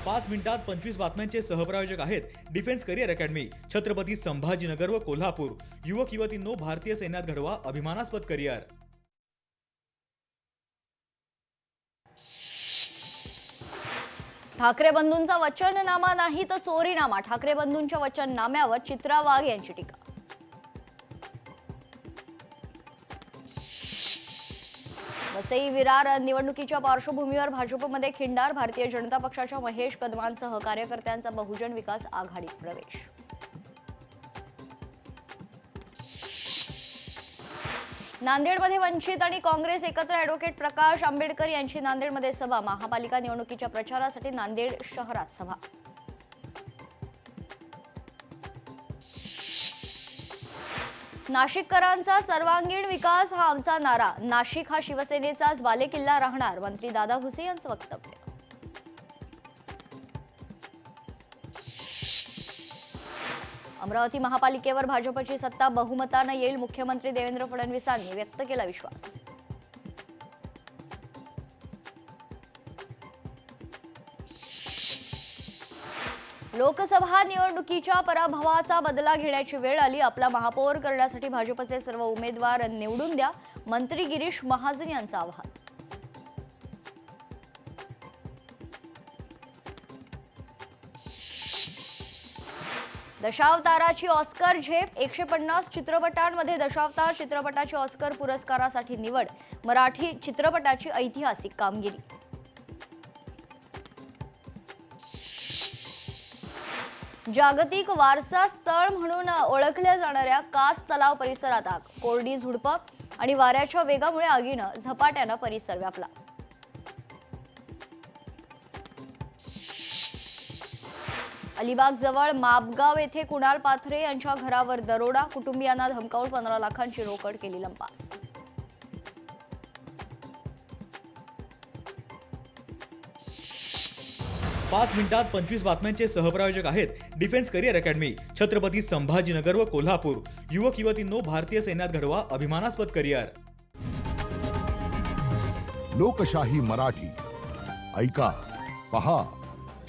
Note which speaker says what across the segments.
Speaker 1: 5 मिनिटात 25 बातम्यांचे सहप्रायोजक आहेत defence career academy, Chhatrapati Sambhajinagar व कोल्हापूर। युवक युवतींनो, भारतीय सैन्यात घडवा अभिमानास्पद करिअर।
Speaker 2: ठाकरे बंधूंचा वचननामा नाही तर चोरीनामा। ठाकरे बंधूंच्या वचननाम्यावर चित्रा वाघ यांची टीका। वसई विरार निवडणुकीच्या पार्श्वभूमीवर भाजपमध्ये खिंडार। भारतीय जनता पक्षाच्या महेश कदमांसह कार्यकर्त्यांचा बहुजन विकास आघाडीत प्रवेश। नांदेडमध्ये वंचित आणि काँग्रेस एकत्र। ॲडव्होकेट प्रकाश आंबेडकर यांची नांदेडमध्ये सभा। महापालिका निवडणुकीच्या प्रचारासाठी नांदेड शहरात सभा। नाशिककरांचा सर्वांगीण विकास हा आमचा नारा। नाशिक हा शिवसेनेचाच बालेकिल्ला राहणार। मंत्री दादा भुसे यांचं वक्तव्य। अमरावती महापालिकेवर भाजपची सत्ता बहुमताने येईल। मुख्यमंत्री देवेंद्र फडणवीसांनी व्यक्त केला विश्वास। लोकसभा निवडणुकीच्या पराभवाचा बदला घेण्याची वेळ आली। आपला महापौर करण्यासाठी भाजपचे सर्व उमेदवार निवडून द्या। मंत्री गिरीश महाजन यांचं आवाहन। दशावताराची ऑस्कर झेप। 150 चित्रपटांमध्ये दशावतार चित्रपटाची ऑस्कर पुरस्कारासाठी निवड। मराठी चित्रपटाची ऐतिहासिक कामगिरी। जागतिक वारसा स्थळ म्हणून ओळखल्या जाणाऱ्या कास तलाव परिसरात आग। कोरडी झुडपं आणि वाऱ्याच्या वेगामुळे आगीनं झपाट्यानं परिसर व्यापला। अलिबाग जवळ मापगाव येथे कुणाल पाथरे यांच्या घरावर दरोडा। कुटुंबियांना धमकावून 15 लाखांची रोकड केली लंपास।
Speaker 1: पाच मिनिटात 25 बातम्यांचे सहप्रायोजक आहेत defence career academy, Chhatrapati Sambhajinagar व कोल्हापूर। युवक युवतींनो, भारतीय सैन्यात घडवा अभिमानास्पद करिअर।
Speaker 3: लोकशाही मराठी ऐका, पहा,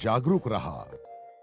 Speaker 3: जागरूक रहा।